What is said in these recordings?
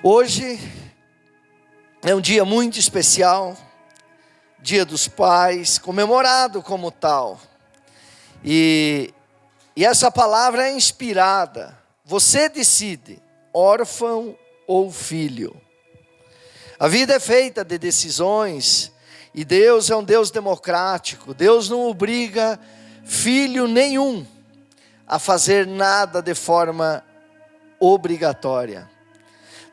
Hoje é um dia muito especial, Dia dos Pais, comemorado como tal. E essa palavra é inspirada. Você decide, órfão ou filho. A vida é feita de decisões e Deus é um Deus democrático. Deus não obriga filho nenhum a fazer nada de forma obrigatória.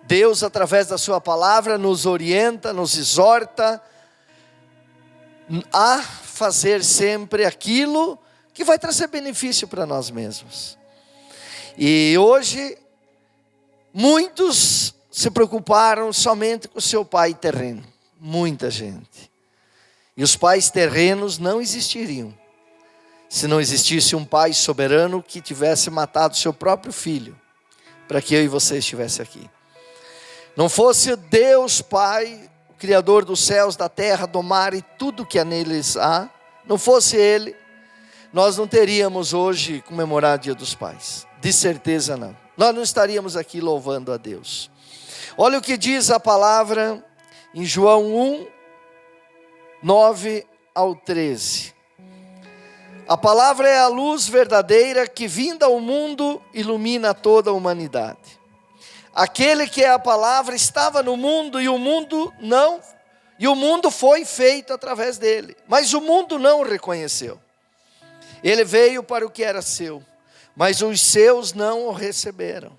Deus, através da sua palavra, nos orienta, nos exorta a fazer sempre aquilo que vai trazer benefício para nós mesmos. E hoje, muitos se preocuparam somente com o seu pai terreno. Muita gente. E os pais terrenos não existiriam se não existisse um pai soberano que tivesse matado seu próprio filho, para que eu e você estivesse aqui. Não fosse Deus Pai, o Criador dos céus, da terra, do mar e tudo que neles há, não fosse Ele, nós não teríamos hoje comemorado o Dia dos Pais. De certeza não. Nós não estaríamos aqui louvando a Deus. Olha o que diz a palavra em João 1, 9 ao 13. A palavra é a luz verdadeira que, vinda ao mundo, ilumina toda a humanidade. Aquele que é a palavra estava no mundo e o mundo foi feito através dele, mas o mundo não o reconheceu. Ele veio para o que era seu, mas os seus não o receberam.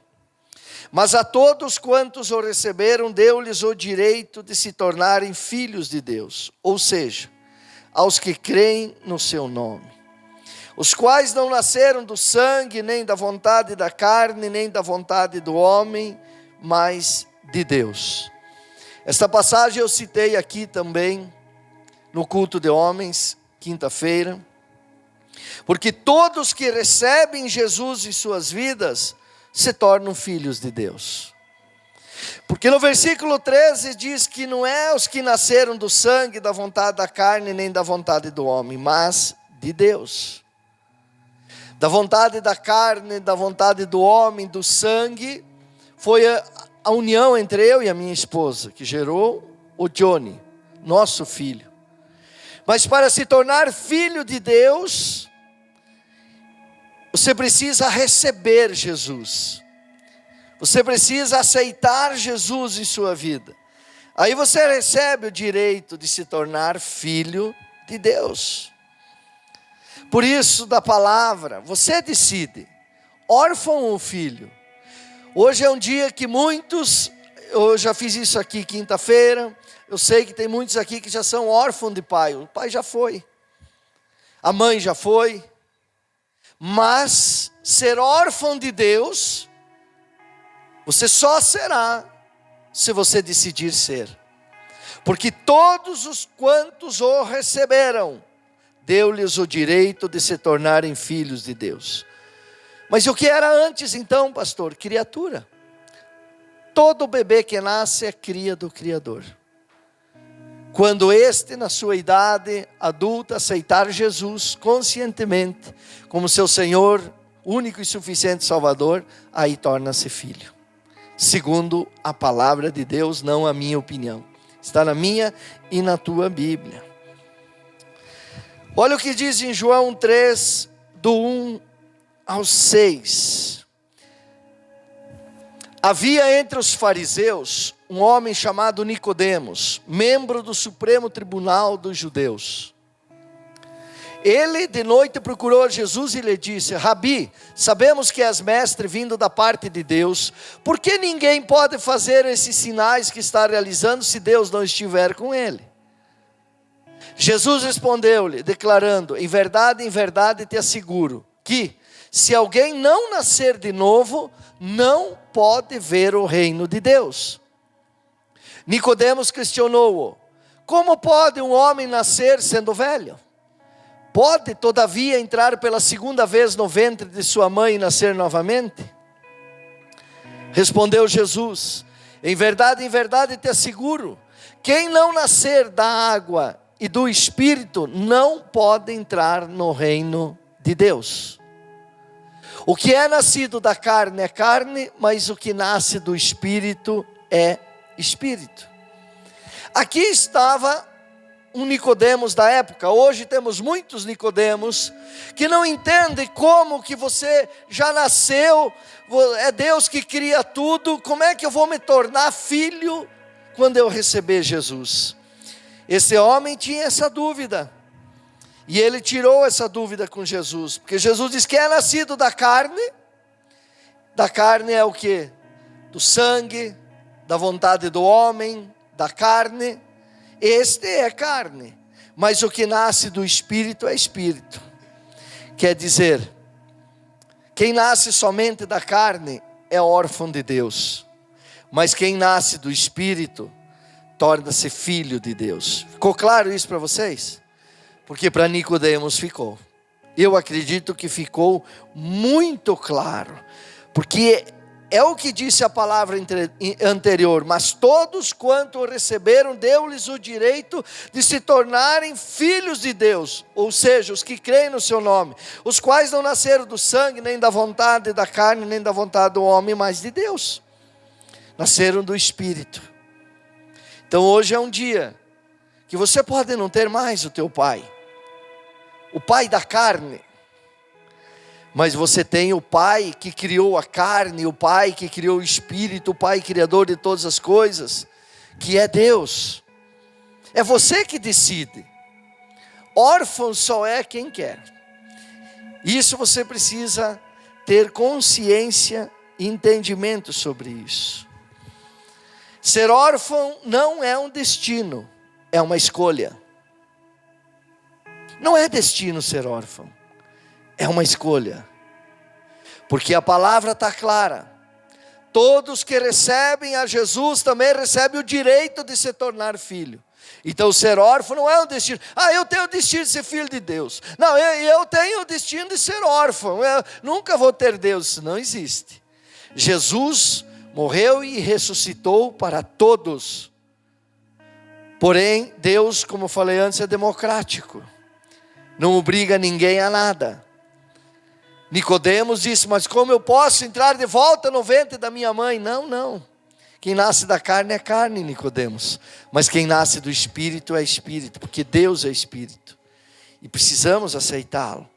Mas a todos quantos o receberam, deu-lhes o direito de se tornarem filhos de Deus, ou seja, aos que creem no seu nome. Os quais não nasceram do sangue, nem da vontade da carne, nem da vontade do homem, mas de Deus. Esta passagem eu citei aqui também, no culto de homens, quinta-feira. Porque todos que recebem Jesus em suas vidas, se tornam filhos de Deus. Porque no versículo 13 diz que não é os que nasceram do sangue, da vontade da carne, nem da vontade do homem, mas de Deus. Da vontade da carne, da vontade do homem, do sangue, foi a união entre eu e a minha esposa, que gerou o Johnny, nosso filho. Mas para se tornar filho de Deus, você precisa receber Jesus. Você precisa aceitar Jesus em sua vida. Aí você recebe o direito de se tornar filho de Deus. Por isso, da palavra, você decide, órfão ou filho. Hoje é um dia que muitos, eu já fiz isso aqui quinta-feira, eu sei que tem muitos aqui que já são órfãos de pai. O pai já foi, a mãe já foi. Mas ser órfão de Deus, você só será se você decidir ser. Porque todos os quantos o receberam, deu-lhes o direito de se tornarem filhos de Deus. Mas o que era antes então, pastor? Criatura. Todo bebê que nasce é cria do Criador. Quando este, na sua idade adulta, aceitar Jesus conscientemente como seu Senhor, único e suficiente Salvador, aí torna-se filho. Segundo a palavra de Deus, não a minha opinião. Está na minha e na tua Bíblia. Olha o que diz em João 3, do 1 ao 6. Havia entre os fariseus um homem chamado Nicodemos, membro do Supremo Tribunal dos Judeus. Ele de noite procurou Jesus e lhe disse: Rabi, sabemos que és mestre vindo da parte de Deus. Por que ninguém pode fazer esses sinais que está realizando se Deus não estiver com ele? Jesus respondeu-lhe, declarando: em verdade te asseguro, que se alguém não nascer de novo, não pode ver o reino de Deus. Nicodemos questionou-o: como pode um homem nascer sendo velho? Pode, todavia, entrar pela segunda vez no ventre de sua mãe e nascer novamente? Respondeu Jesus: em verdade te asseguro, quem não nascer da água e do Espírito não pode entrar no reino de Deus. O que é nascido da carne é carne, mas o que nasce do Espírito é espírito. Aqui estava um Nicodemos da época. Hoje temos muitos Nicodemos que não entendem como que você já nasceu, é Deus que cria tudo, como é que eu vou me tornar filho quando eu receber Jesus? Esse homem tinha essa dúvida, e ele tirou essa dúvida com Jesus, porque Jesus diz que é nascido da carne é o que? Do sangue, da vontade do homem, da carne. Este é carne, mas o que nasce do Espírito é Espírito. Quer dizer, quem nasce somente da carne é órfão de Deus, mas quem nasce do Espírito torna-se filho de Deus. Ficou claro isso para vocês? Porque para Nicodemos ficou. Eu acredito que ficou muito claro, porque é o que disse a palavra anterior: mas todos quanto o receberam, deu-lhes o direito de se tornarem filhos de Deus, ou seja, os que creem no seu nome, os quais não nasceram do sangue, nem da vontade da carne, nem da vontade do homem, mas de Deus. Nasceram do Espírito. Então hoje é um dia que você pode não ter mais o teu pai, o pai da carne, mas você tem o Pai que criou a carne, o Pai que criou o Espírito, o Pai criador de todas as coisas, que é Deus. É você que decide. Órfão só é quem quer. Isso você precisa ter consciência e entendimento sobre isso. Ser órfão não é um destino, é uma escolha. Não é destino ser órfão. É uma escolha, porque a palavra está clara: todos que recebem a Jesus também recebem o direito de se tornar filho. Então ser órfão não é um destino. Eu tenho o destino de ser filho de Deus. Não, eu tenho o destino de ser órfão, eu nunca vou ter Deus. Isso não existe. Jesus morreu e ressuscitou para todos. Porém, Deus, como falei antes, é democrático, não obriga ninguém a nada. Nicodemos disse: mas como eu posso entrar de volta no ventre da minha mãe? Não. Quem nasce da carne é carne, Nicodemos. Mas quem nasce do Espírito é Espírito, porque Deus é Espírito. E precisamos aceitá-lo.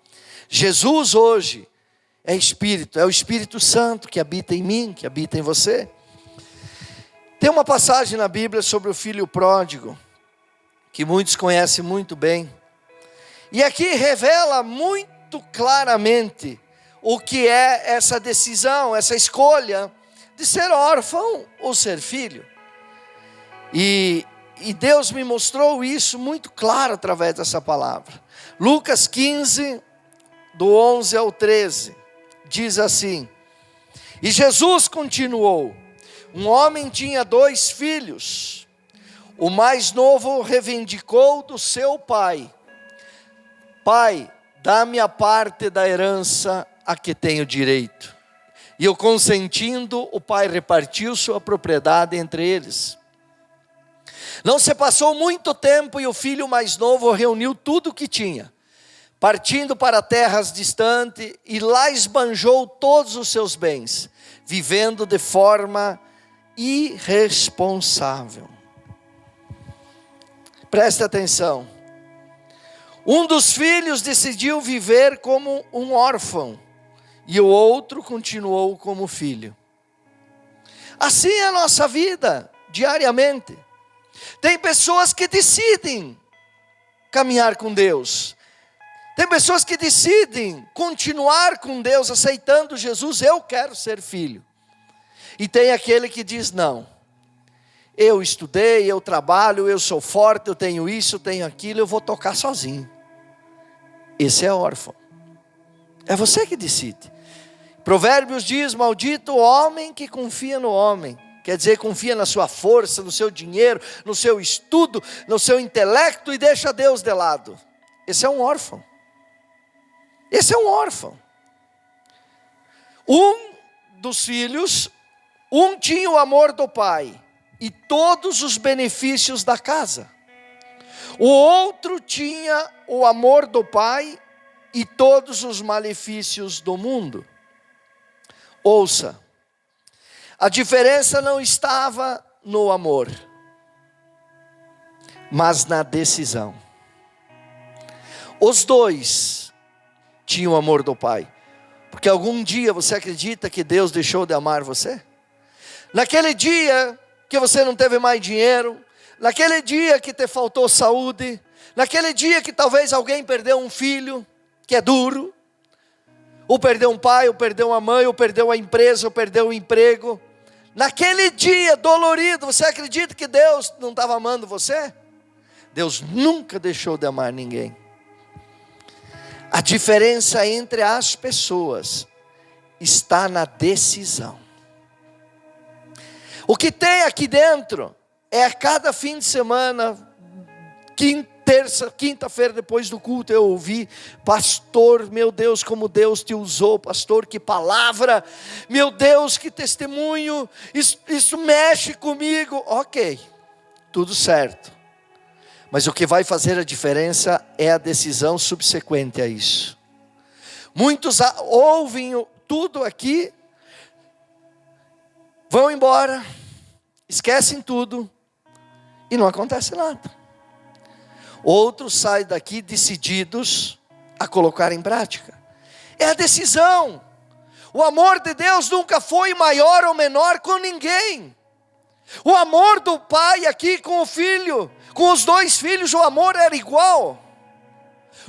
Jesus hoje é Espírito, é o Espírito Santo que habita em mim, que habita em você. Tem uma passagem na Bíblia sobre o filho pródigo, que muitos conhecem muito bem. E aqui revela muito claramente o que é essa decisão, essa escolha de ser órfão ou ser filho. E Deus me mostrou isso muito claro através dessa palavra. Lucas 15, do 11 ao 13, diz assim: e Jesus continuou: um homem tinha 2 filhos. O mais novo reivindicou do seu pai: pai, dá-me a parte da herança a que tenho direito. E eu consentindo, o pai repartiu sua propriedade entre eles. Não se passou muito tempo e o filho mais novo reuniu tudo o que tinha, partindo para terras distantes, e lá esbanjou todos os seus bens, vivendo de forma irresponsável. Preste atenção. Um dos filhos decidiu viver como um órfão, e o outro continuou como filho. Assim é a nossa vida, diariamente. Tem pessoas que decidem caminhar com Deus. Tem pessoas que decidem continuar com Deus, aceitando Jesus: eu quero ser filho. E tem aquele que diz: não, eu estudei, eu trabalho, eu sou forte, eu tenho isso, eu tenho aquilo, eu vou tocar sozinho. Esse é órfão. É você que decide. Provérbios diz: maldito o homem que confia no homem. Quer dizer, confia na sua força, no seu dinheiro, no seu estudo, no seu intelecto, e deixa Deus de lado. Esse é um órfão. Esse é um órfão. Um dos filhos, tinha o amor do pai e todos os benefícios da casa. O outro tinha o amor do pai e todos os malefícios do mundo. Ouça, A diferença não estava no amor, mas na decisão. Os dois tinham o amor do Pai. Porque algum dia você acredita que Deus deixou de amar você? Naquele dia que você não teve mais dinheiro, naquele dia que te faltou saúde, naquele dia que talvez alguém perdeu um filho, que é duro, ou perdeu um pai, ou perdeu uma mãe, ou perdeu a empresa, ou perdeu o emprego. Naquele dia dolorido, você acredita que Deus não estava amando você? Deus nunca deixou de amar ninguém. A diferença entre as pessoas está na decisão. O que tem aqui dentro é a cada fim de semana, quinta-feira depois do culto eu ouvi: pastor, meu Deus, como Deus te usou, pastor, que palavra, meu Deus, que testemunho, isso mexe comigo. Ok, tudo certo. Mas o que vai fazer a diferença é a decisão subsequente a isso. Muitos ouvem tudo aqui, vão embora, esquecem tudo e não acontece nada. Outros saem daqui decididos a colocar em prática. É a decisão. O amor de Deus nunca foi maior ou menor com ninguém. O amor do pai aqui com o filho, com os dois filhos, o amor era igual.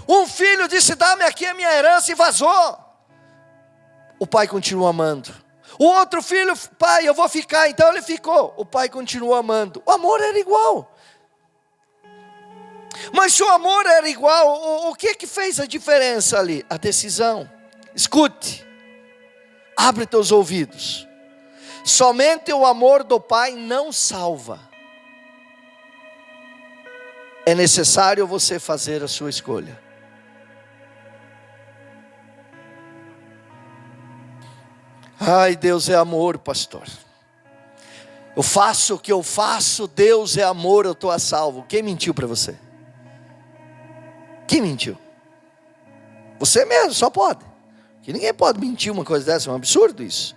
Um filho disse: dá-me aqui a minha herança, e vazou. O pai continuou amando. O outro filho: pai, eu vou ficar. Então ele ficou. O pai continuou amando. O amor era igual. Mas se o amor era igual, o que fez a diferença ali? A decisão. Escute, abre teus ouvidos. Somente o amor do Pai não salva. É necessário você fazer a sua escolha. Ai, Deus é amor, pastor. Eu faço o que eu faço, Deus é amor, eu estou a salvo. Quem mentiu para você? Quem mentiu? Você mesmo, só pode. Que ninguém pode mentir uma coisa dessa, é um absurdo isso.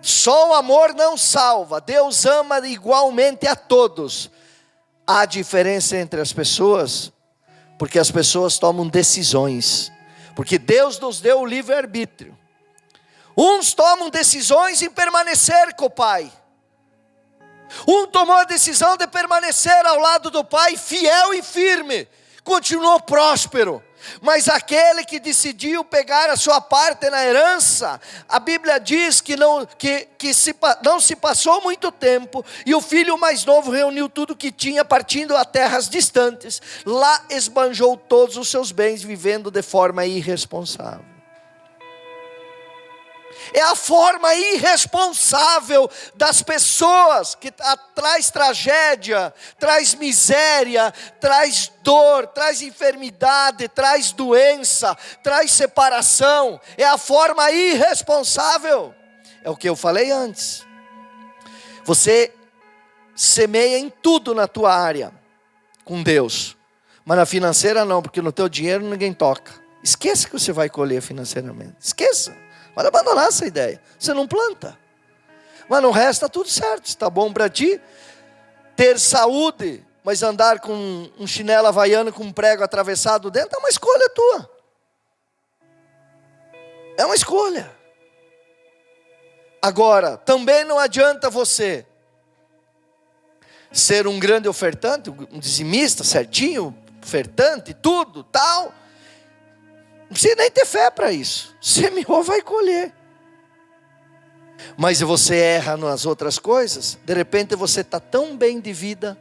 Só o amor não salva. Deus ama igualmente a todos. Há diferença entre as pessoas, porque as pessoas tomam decisões. Porque Deus nos deu o livre-arbítrio. Uns tomam decisões em permanecer com o Pai. Um tomou a decisão de permanecer ao lado do Pai, fiel e firme. Continuou próspero. Mas aquele que decidiu pegar a sua parte na herança, a Bíblia diz que não se passou muito tempo, e o filho mais novo reuniu tudo que tinha, partindo a terras distantes. Lá esbanjou todos os seus bens, vivendo de forma irresponsável. É a forma irresponsável das pessoas que traz tragédia, traz miséria, traz dor, traz enfermidade, traz doença, traz separação. É a forma irresponsável. É o que eu falei antes. Você semeia em tudo na tua área com Deus, mas na financeira não, porque no teu dinheiro ninguém toca. Esqueça que você vai colher financeiramente. Esqueça. Pode abandonar essa ideia. Você não planta. Mas no resto está tudo certo. Está bom para ti ter saúde, mas andar com um chinelo havaiano com um prego atravessado dentro é uma escolha tua. É uma escolha. Agora, também não adianta você ser um grande ofertante, um dizimista certinho, ofertante, tudo, tal. Não precisa nem ter fé para isso. Semeou, vai colher. Mas você erra nas outras coisas. De repente você está tão bem de vida,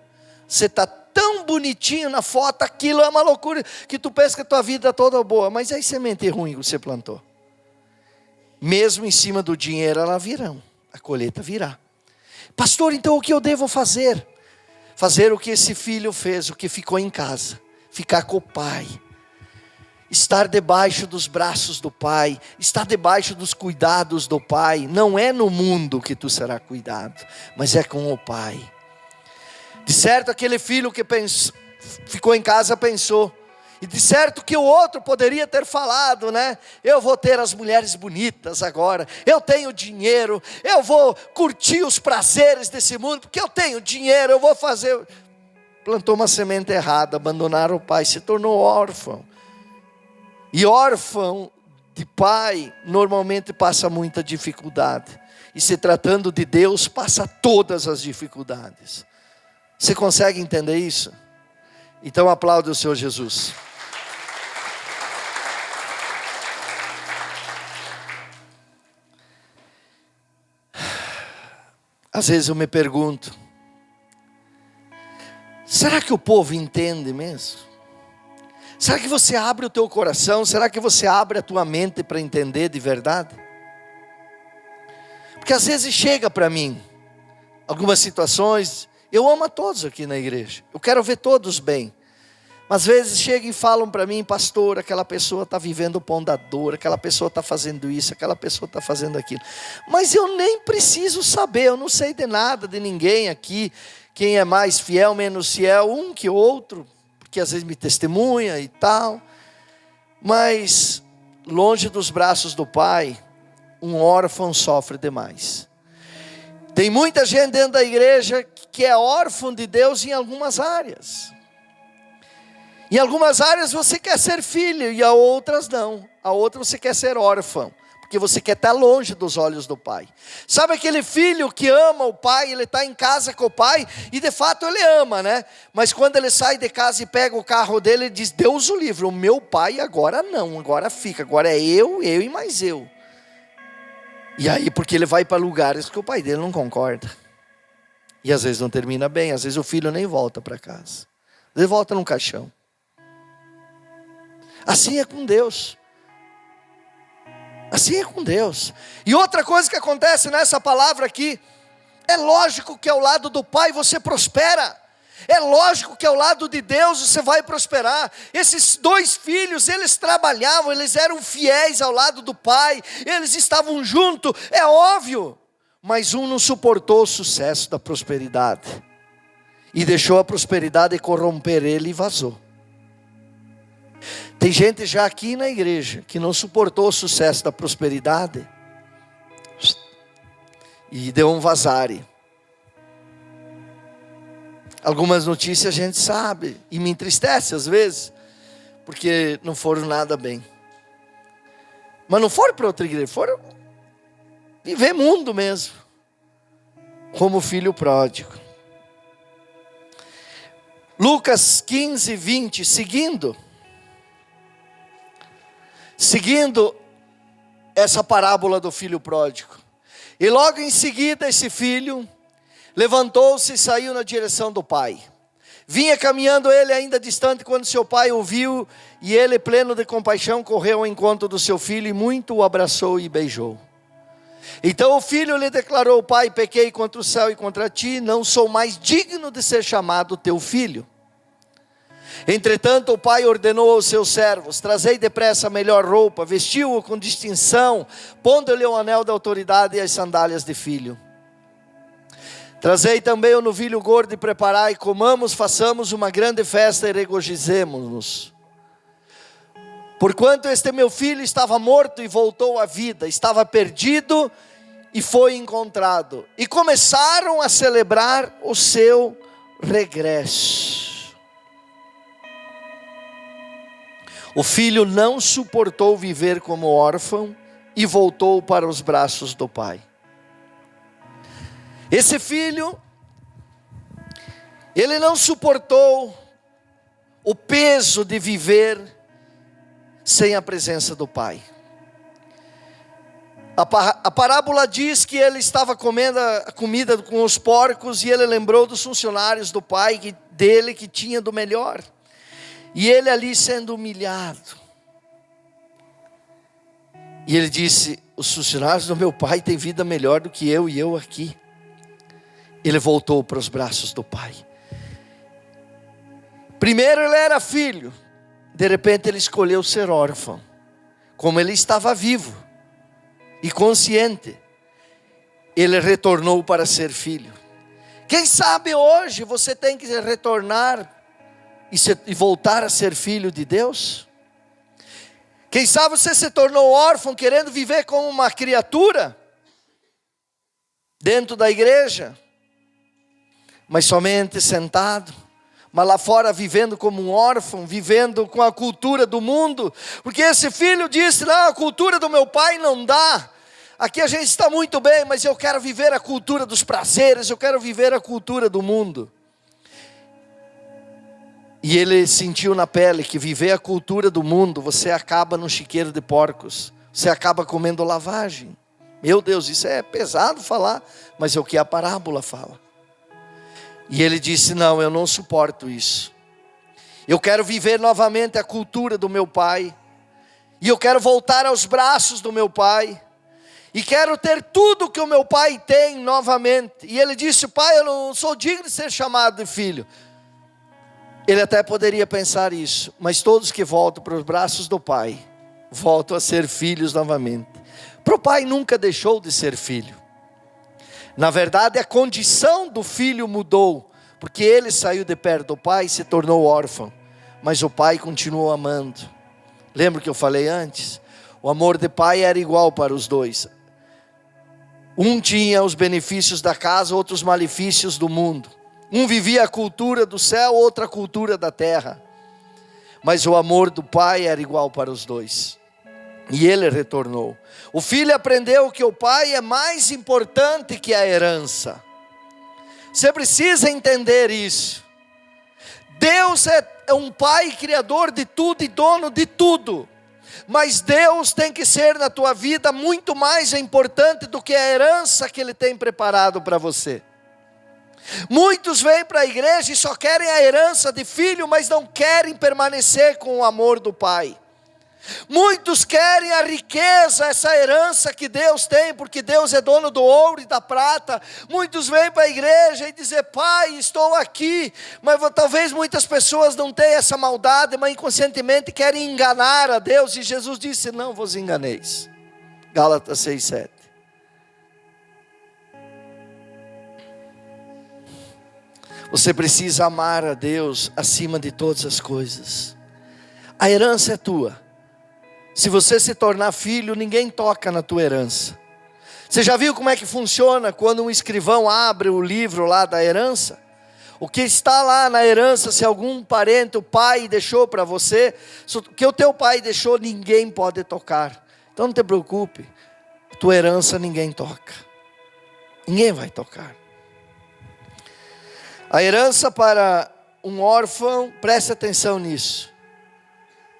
você está tão bonitinho na foto, aquilo é uma loucura, que tu pensa que a tua vida é toda boa. Mas aí semente ruim que você plantou. Mesmo em cima do dinheiro, ela virão. A colheita virá. Pastor, então o que eu devo fazer? Fazer o que esse filho fez, o que ficou em casa. Ficar com o pai. Estar debaixo dos braços do Pai, estar debaixo dos cuidados do Pai. Não é no mundo que tu serás cuidado, mas é com o Pai. De certo, aquele filho que ficou em casa pensou: E de certo que o outro poderia ter falado, né? Eu vou ter as mulheres bonitas agora, eu tenho dinheiro, eu vou curtir os prazeres desse mundo, porque eu tenho dinheiro, eu vou fazer. Plantou uma semente errada, abandonaram o pai, se tornou órfão. E órfão de pai normalmente passa muita dificuldade. E se tratando de Deus, passa todas as dificuldades. Você consegue entender isso? Então aplaude o Senhor Jesus. Às vezes eu me pergunto, será que o povo entende mesmo? Será que você abre o teu coração? Será que você abre a tua mente para entender de verdade? Porque às vezes chega para mim algumas situações, eu amo a todos aqui na igreja, eu quero ver todos bem. Mas às vezes chegam e falam para mim, pastor, aquela pessoa está vivendo o pão da dor, aquela pessoa está fazendo isso, aquela pessoa está fazendo aquilo. Mas eu nem preciso saber, eu não sei de nada, de ninguém aqui, quem é mais fiel, menos fiel, um que outro, porque às vezes me testemunha e tal. Mas longe dos braços do pai, um órfão sofre demais. Tem muita gente dentro da igreja que é órfão de Deus em algumas áreas. Em algumas áreas você quer ser filho e a outras não. A outra você quer ser órfão, porque você quer estar longe dos olhos do pai. Sabe aquele filho que ama o pai, ele está em casa com o pai e de fato ele ama, né? Mas quando ele sai de casa e pega o carro dele, ele diz, Deus o livre, o meu pai agora não, agora fica, agora é eu e mais eu. E aí porque ele vai para lugares que o pai dele não concorda. E às vezes não termina bem, às vezes o filho nem volta para casa. Ele volta num caixão. Assim é com Deus. Assim é com Deus. E outra coisa que acontece nessa palavra aqui, é lógico que ao lado do pai você prospera. É lógico que ao lado de Deus você vai prosperar. Esses dois filhos, eles trabalhavam, eles eram fiéis ao lado do pai, eles estavam juntos, é óbvio. Mas um não suportou o sucesso da prosperidade e deixou a prosperidade corromper ele e vazou. Tem gente já aqui na igreja que não suportou o sucesso da prosperidade e deu um vazare. Algumas notícias a gente sabe e me entristece às vezes, porque não foram nada bem. Mas não foram para outra igreja, foram viver mundo mesmo, como filho pródigo. Lucas 15, 20, seguindo essa parábola do filho pródigo. E logo em seguida esse filho levantou-se e saiu na direção do pai. Vinha caminhando ele ainda distante quando seu pai o viu, e ele, pleno de compaixão, correu ao encontro do seu filho e muito o abraçou e beijou. Então o filho lhe declarou, pai, pequei contra o céu e contra ti, não sou mais digno de ser chamado teu filho. Entretanto o pai ordenou aos seus servos, trazei depressa a melhor roupa, vestiu-o com distinção, pondo-lhe o anel da autoridade e as sandálias de filho. Trazei também o novilho gordo e preparai, comamos, façamos uma grande festa e regozijemo-nos. Porquanto este meu filho estava morto e voltou à vida, estava perdido e foi encontrado. E começaram a celebrar o seu regresso. O filho não suportou viver como órfão e voltou para os braços do pai. Esse filho, ele não suportou o peso de viver sem a presença do pai. A parábola diz que ele estava comendo a comida com os porcos e ele lembrou dos funcionários do pai dele que tinha do melhor. E ele ali sendo humilhado. E ele disse, os funcionários do meu pai têm vida melhor do que eu e eu aqui. Ele voltou para os braços do pai. Primeiro ele era filho. De repente ele escolheu ser órfão. Como ele estava vivo e consciente, ele retornou para ser filho. Quem sabe hoje você tem que retornar e voltar a ser filho de Deus? Quem sabe você se tornou órfão querendo viver como uma criatura dentro da igreja, mas somente sentado, mas lá fora vivendo como um órfão, vivendo com a cultura do mundo, porque esse filho disse: não, a cultura do meu pai não dá, aqui a gente está muito bem, mas eu quero viver a cultura dos prazeres, eu quero viver a cultura do mundo. E ele sentiu na pele que viver a cultura do mundo, você acaba no chiqueiro de porcos, você acaba comendo lavagem. Meu Deus, isso é pesado falar, mas é o que a parábola fala. E ele disse: não, eu não suporto isso. Eu quero viver novamente a cultura do meu pai. E eu quero voltar aos braços do meu pai. E quero ter tudo que o meu pai tem novamente. E ele disse: pai, eu não sou digno de ser chamado de filho. Ele até poderia pensar isso, mas todos que voltam para os braços do pai, voltam a ser filhos novamente. Para o pai nunca deixou de ser filho. Na verdade, a condição do filho mudou, porque ele saiu de perto do pai e se tornou órfão. Mas o pai continuou amando. Lembra que eu falei antes? O amor de pai era igual para os dois. Um tinha os benefícios da casa, outros malefícios do mundo. Um vivia a cultura do céu, outra a cultura da terra. Mas o amor do pai era igual para os dois. E ele retornou. O filho aprendeu que o pai é mais importante que a herança. Você precisa entender isso. Deus é um pai criador de tudo e dono de tudo. Mas Deus tem que ser na tua vida muito mais importante do que a herança que Ele tem preparado para você. Muitos vêm para a igreja e só querem a herança de filho, mas não querem permanecer com o amor do pai. Muitos querem a riqueza, essa herança que Deus tem, porque Deus é dono do ouro e da prata. Muitos vêm para a igreja e dizem: pai, estou aqui. Mas talvez muitas pessoas não tenham essa maldade, mas inconscientemente querem enganar a Deus. E Jesus disse: não vos enganeis. Gálatas 6:7. Você precisa amar a Deus acima de todas as coisas. A herança é tua. Se você se tornar filho, ninguém toca na tua herança. Você já viu como é que funciona quando um escrivão abre o livro lá da herança? O que está lá na herança, se algum parente, o pai deixou para você, o que o teu pai deixou, ninguém pode tocar. Então não te preocupe, tua herança ninguém toca. Ninguém vai tocar. A herança para um órfão, preste atenção nisso.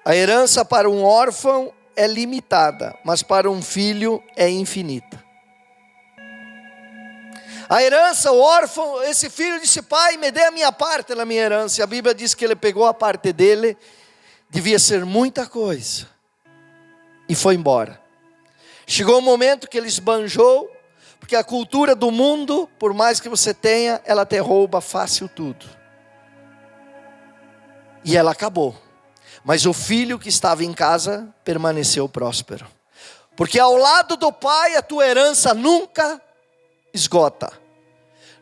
A herança para um órfão é limitada, mas para um filho é infinita. A herança, o órfão, esse filho disse: pai, me dê a minha parte na minha herança. E a Bíblia diz que ele pegou a parte dele, devia ser muita coisa, e foi embora. Chegou um momento que ele esbanjou, porque a cultura do mundo, por mais que você tenha, ela te rouba fácil tudo. E ela acabou. Mas o filho que estava em casa permaneceu próspero. Porque ao lado do pai a tua herança nunca esgota.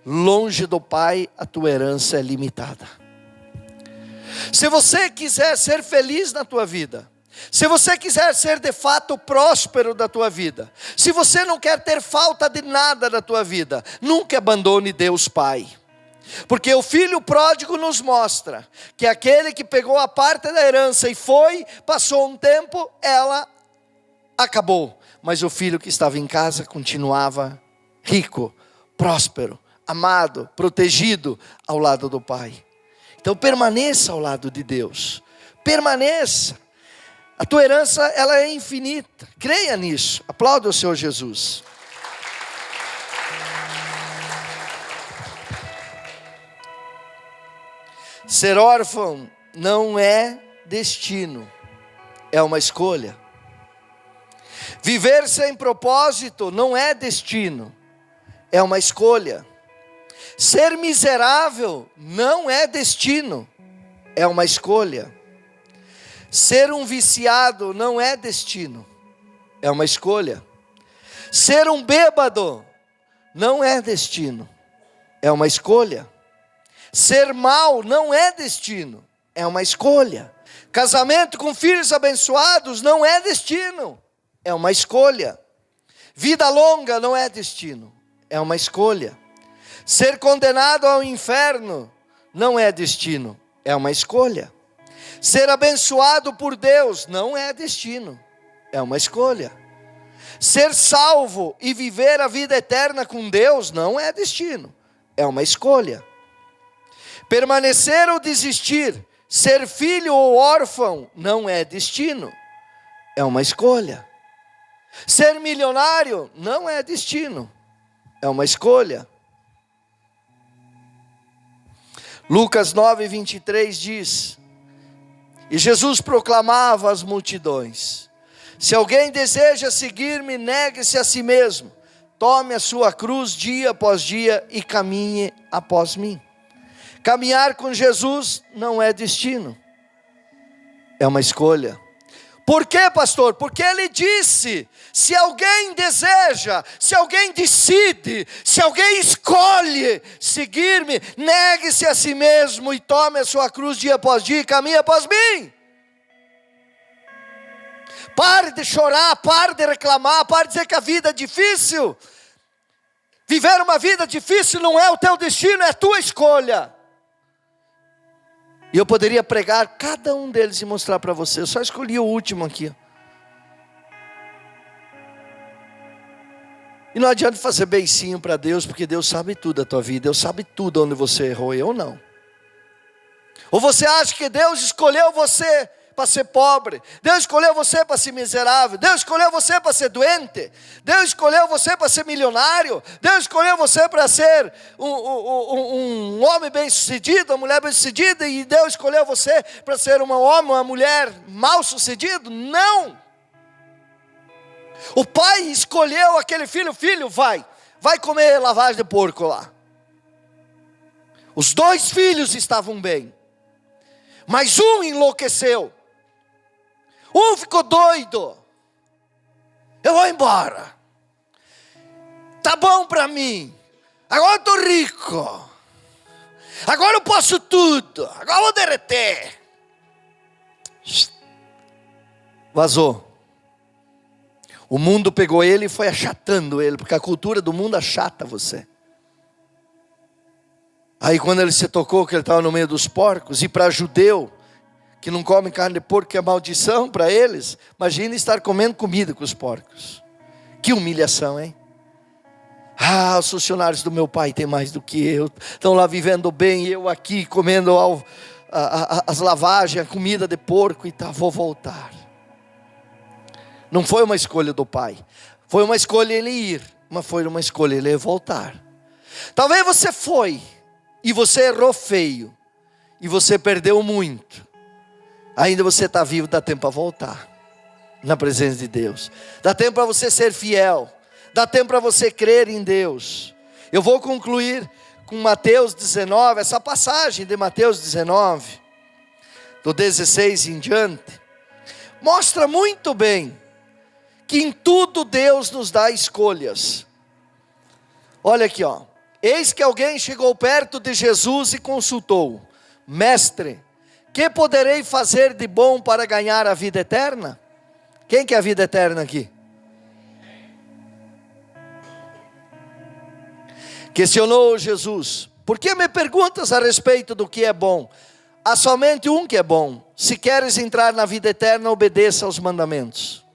Longe do pai a tua herança é limitada. Se você quiser ser feliz na tua vida, se você quiser ser de fato próspero da tua vida, se você não quer ter falta de nada da tua vida, nunca abandone Deus Pai. Porque o filho pródigo nos mostra que aquele que pegou a parte da herança e foi, passou um tempo, ela acabou. Mas o filho que estava em casa continuava rico, próspero, amado, protegido ao lado do pai. Então permaneça ao lado de Deus. Permaneça. A tua herança, ela é infinita. Creia nisso. Aplauda o Senhor Jesus. Ser órfão não é destino, é uma escolha. Viver sem propósito não é destino, é uma escolha. Ser miserável não é destino, é uma escolha. Ser um viciado não é destino, é uma escolha. Ser um bêbado não é destino, é uma escolha. Ser mau não é destino, é uma escolha. Casamento com filhos abençoados não é destino, é uma escolha. Vida longa não é destino, é uma escolha. Ser condenado ao inferno não é destino, é uma escolha. Ser abençoado por Deus não é destino, é uma escolha. Ser salvo e viver a vida eterna com Deus não é destino, é uma escolha. Permanecer ou desistir, ser filho ou órfão não é destino, é uma escolha. Ser milionário não é destino, é uma escolha. Lucas 9:23 diz: e Jesus proclamava às multidões: se alguém deseja seguir-me, negue-se a si mesmo, tome a sua cruz dia após dia e caminhe após mim. Caminhar com Jesus não é destino, é uma escolha. Por quê, pastor? Porque ele disse: se alguém deseja, se alguém decide, se alguém escolhe seguir-me, negue-se a si mesmo e tome a sua cruz dia após dia e caminhe após mim. Pare de chorar, pare de reclamar, pare de dizer que a vida é difícil. Viver uma vida difícil não é o teu destino, é a tua escolha. E eu poderia pregar cada um deles e mostrar para você. Eu só escolhi o último aqui. E não adianta fazer beicinho para Deus, porque Deus sabe tudo da tua vida. Deus sabe tudo onde você errou, eu não. Ou você acha que Deus escolheu você para ser pobre, Deus escolheu você para ser miserável, Deus escolheu você para ser doente, Deus escolheu você para ser milionário, Deus escolheu você para ser um homem bem sucedido, uma mulher bem sucedida, e Deus escolheu você para ser um homem, uma mulher mal sucedido? Não! O pai escolheu aquele filho, vai comer lavagem de porco lá. Os dois filhos estavam bem, mas um enlouqueceu. Um ficou doido. Eu vou embora. Tá bom para mim. Agora eu estou rico. Agora eu posso tudo. Agora eu vou derreter. Vazou. O mundo pegou ele e foi achatando ele, porque a cultura do mundo achata você. Aí quando ele se tocou que ele estava no meio dos porcos, e para judeu que não come carne de porco, que é maldição para eles, imagina estar comendo comida com os porcos. Que humilhação, hein? Ah, os funcionários do meu pai têm mais do que eu, estão lá vivendo bem, e eu aqui comendo as lavagens, a comida de porco e tal, vou voltar. Não foi uma escolha do pai, foi uma escolha ele ir, mas foi uma escolha ele voltar. Talvez você foi, e você errou feio, e você perdeu muito. Ainda você está vivo, dá tempo para voltar na presença de Deus. Dá tempo para você ser fiel. Dá tempo para você crer em Deus. Eu vou concluir com Mateus 19, essa passagem de Mateus 19, do 16 em diante. Mostra muito bem que em tudo Deus nos dá escolhas. Olha aqui, ó. Eis que alguém chegou perto de Jesus e consultou: mestre, que poderei fazer de bom para ganhar a vida eterna? Quem quer a vida eterna aqui? Questionou Jesus: por que me perguntas a respeito do que é bom? Há somente um que é bom. Se queres entrar na vida eterna, obedeça aos mandamentos.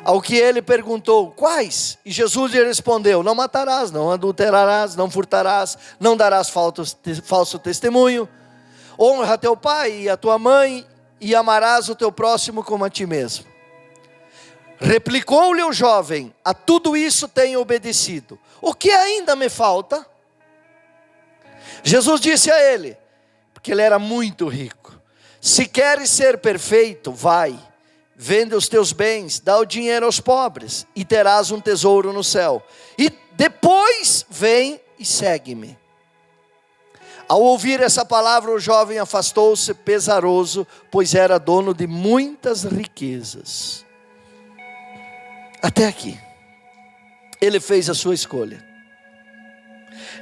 Ao que ele perguntou: quais? E Jesus lhe respondeu: não matarás, não adulterarás, não furtarás, não darás falso testemunho, honra teu pai e a tua mãe, e amarás o teu próximo como a ti mesmo. Replicou-lhe o jovem: a tudo isso tenho obedecido. O que ainda me falta? Jesus disse a ele, porque ele era muito rico: se queres ser perfeito, vai, vende os teus bens, dá o dinheiro aos pobres, e terás um tesouro no céu. E depois vem e segue-me. Ao ouvir essa palavra, o jovem afastou-se pesaroso, pois era dono de muitas riquezas. Até aqui, ele fez a sua escolha.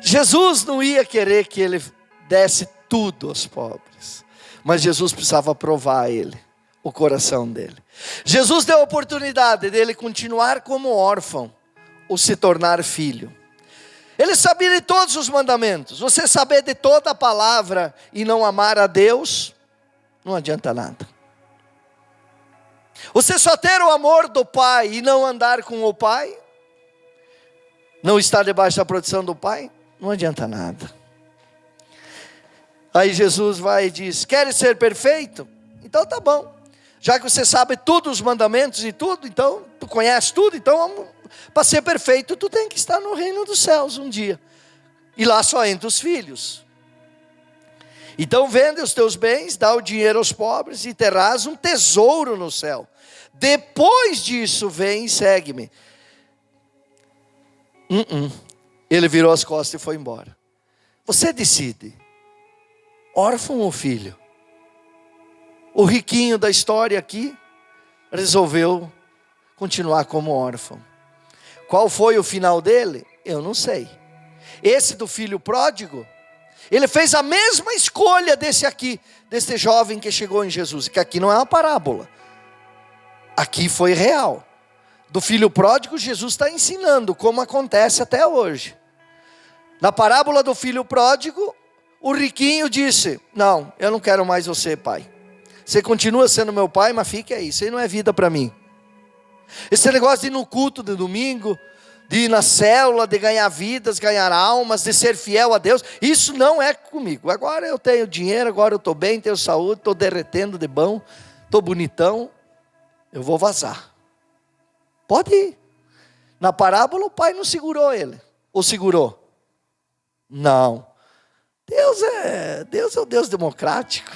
Jesus não ia querer que ele desse tudo aos pobres. Mas Jesus precisava provar ele, o coração dele. Jesus deu a oportunidade dele continuar como órfão, ou se tornar filho. Ele sabia de todos os mandamentos. Você saber de toda a palavra e não amar a Deus, não adianta nada. Você só ter o amor do Pai e não andar com o Pai, não estar debaixo da proteção do Pai, não adianta nada. Aí Jesus vai e diz: queres ser perfeito? Então tá bom. Já que você sabe todos os mandamentos e tudo, então, tu conhece tudo, então para ser perfeito, tu tem que estar no reino dos céus um dia. E lá só entra os filhos. Então vende os teus bens, dá o dinheiro aos pobres e terás um tesouro no céu. Depois disso, vem e segue-me. Ele virou as costas e foi embora. Você decide, órfão ou filho? O riquinho da história aqui resolveu continuar como órfão. Qual foi o final dele? Eu não sei. Esse do filho pródigo, ele fez a mesma escolha desse aqui, desse jovem que chegou em Jesus, que aqui não é uma parábola. Aqui foi real. Do filho pródigo, Jesus está ensinando como acontece até hoje. Na parábola do filho pródigo, o riquinho disse: não, eu não quero mais você, pai. Você continua sendo meu pai, mas fique aí, isso aí não é vida para mim. Esse negócio de ir no culto de domingo, de ir na célula, de ganhar vidas, ganhar almas, de ser fiel a Deus, isso não é comigo. Agora eu tenho dinheiro, agora eu estou bem, tenho saúde, estou derretendo de bom, estou bonitão, eu vou vazar. Pode ir. Na parábola o pai não segurou ele. Ou segurou? Não. Deus é o Deus democrático.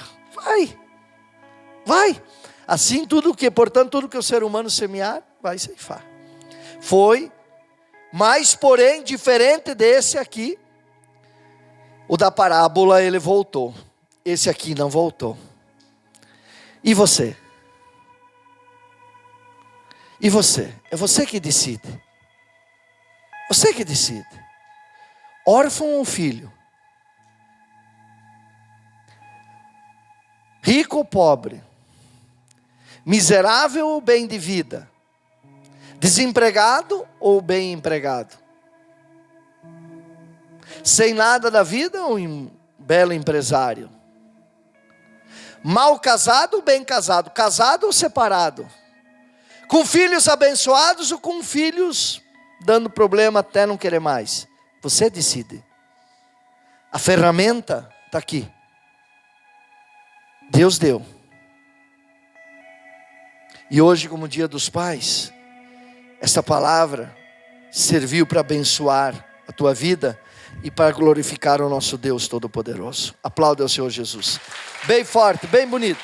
Vai. Assim portanto, tudo que o ser humano semear, vai ceifar. Foi, mas porém, diferente desse aqui, o da parábola ele voltou. Esse aqui não voltou. E você? E você? É você que decide. Você que decide. Órfão ou filho? Rico ou pobre? Miserável ou bem de vida? Desempregado ou bem empregado? Sem nada da vida ou um belo empresário? Mal casado ou bem casado? Casado ou separado? Com filhos abençoados ou com filhos dando problema até não querer mais? Você decide. A ferramenta está aqui. Deus deu. E hoje, como Dia dos Pais, esta palavra serviu para abençoar a tua vida e para glorificar o nosso Deus Todo-Poderoso. Aplauda ao Senhor Jesus. Bem forte, bem bonito.